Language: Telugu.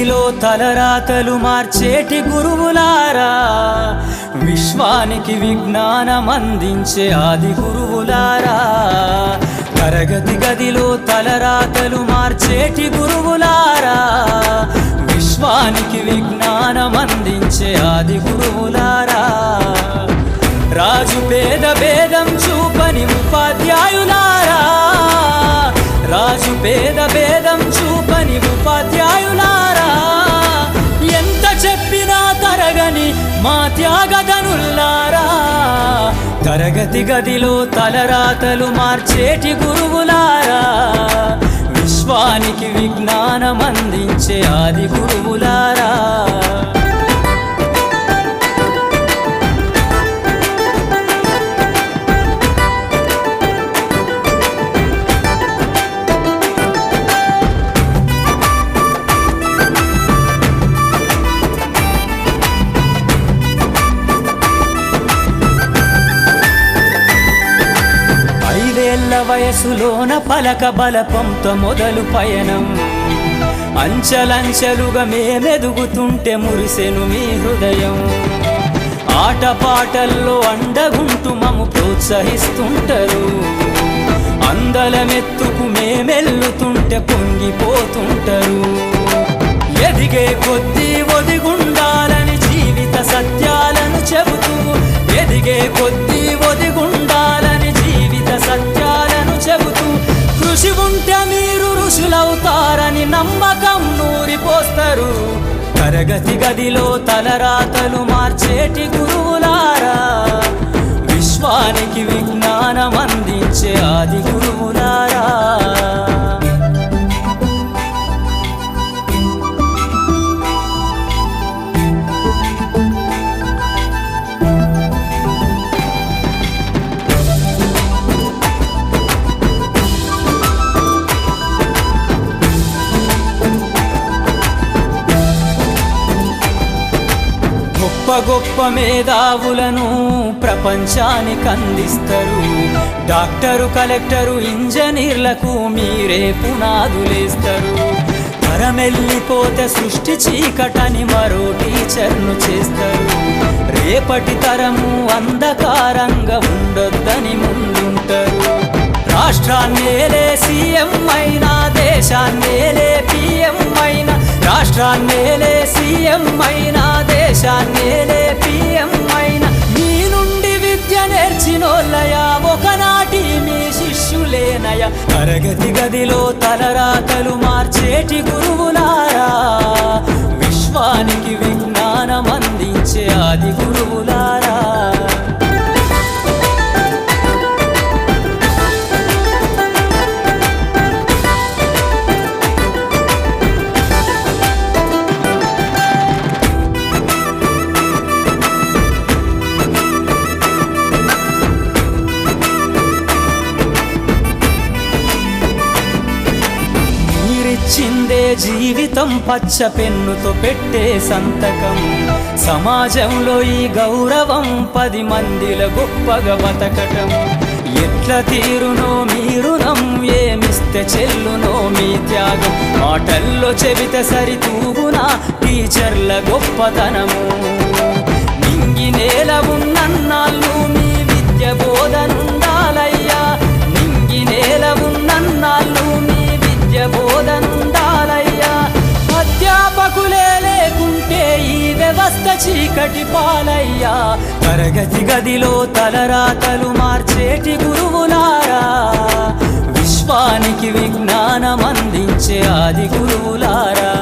గదిలో తలరాతలు మార్చేటి గురువులారా, విశ్వానికి విజ్ఞానం అందించే ఆది గురువులారా. తరగతి గదిలో తలరాతలు మార్చేటి గురువులారా, విశ్వానికి విజ్ఞానం అందించే ఆది గురువులారా. రాజు పేద భేదం చూపని ఉపాధ్యాయులారా, రాజు పేద భేదం చూపని ఉపాధ్యాయులారా. ఎంత చెప్పినా తరగని మా త్యాగధనుల్లారా, తరగతి గదిలో తలరాతలు మార్చేటి గురువులారా, విశ్వానికి విజ్ఞానం అందించే ఆది గురువులారా. వయసులోన పలక బలపంతో మొదలు పయనం, అంచలంచెలుగా మేమెదుగుతుంటే మురిసెను మీ హృదయం. ఆటపాటల్లో అండగుంటూ మము ప్రోత్సహిస్తుంటారు, అందలమెత్తుకు మేమెల్లుతుంటే పొంగిపోతుంటారు. ఎదిగే కొద్దీ ఒదిగుండాలని జీవిత సత్యాలను చెబుతూ, ఎదిగే కొద్దీ ఒదిగుండాలని జీవిత సత్యాలను చెబుతూ, కృషి ఉంటే మీరు ఋషులవుతారని నమ్మకం నూరిపోస్తారు. తరగతి గదిలో తలరాతలు మార్చేటి గురువులారా, విశ్వానికి విజ్ఞానం అందించే ఆది గురువులారా. గొప్ప గొప్ప మేధావులను ప్రపంచానికి అందిస్తారు. డాక్టరు, కలెక్టరు, ఇంజనీర్లకు మీరే పునాదులేస్తారు. తరమెల్లిపోతే సృష్టి చీకటని మరో టీచర్ను చేస్తారు. రేపటి తరము అంధకారంగా ఉండొద్దని ముందుంటారు. రాష్ట్రాన్నేలే సీఎం అయినా, దేశాన్నేలే పిఎం అయినా, రాష్ట్రాన్నేలే సీఎం అయినా, దేశాన్నేలే పిఎం అయినా, మీ నుండి విద్య నేర్చినోళ్ళయా, ఒకనాటి మీ శిష్యులేనయ. తరగతి గదిలో తలరాతలు మార్చేటి గురువులారా, విశ్వానికి విజ్ఞానం అందించే ఆది గురువులారా. చిందే జీవితం పచ్చ పెన్నుతో పెట్టే సంతకం, సమాజంలో ఈ గౌరవం 10 మందిల గొప్పగా బతకటం. ఎట్ల తీరునో మీ రుణం, ఏమిస్తే చెల్లునో మీ త్యాగం. మాటల్లో చెబితే సరితూగునా టీచర్ల గొప్పతనము. నింగి నేల ఉన్నన్నాళ్ళు మీ విద్య బోధనుండాలయ్యా, నింగి నేల ఉన్నన్నాళ్ళు మీ విద్య బోధనుండాలయ్యా. అధ్యాపకులే లేకుంటే ఈ వ్యవస్థ చీకటి పాలయ్యా. తరగతి గదిలో తలరాతలు మార్చేటి గురువులారా, విశ్వానికి విజ్ఞానం అందించే ఆది గురువులారా.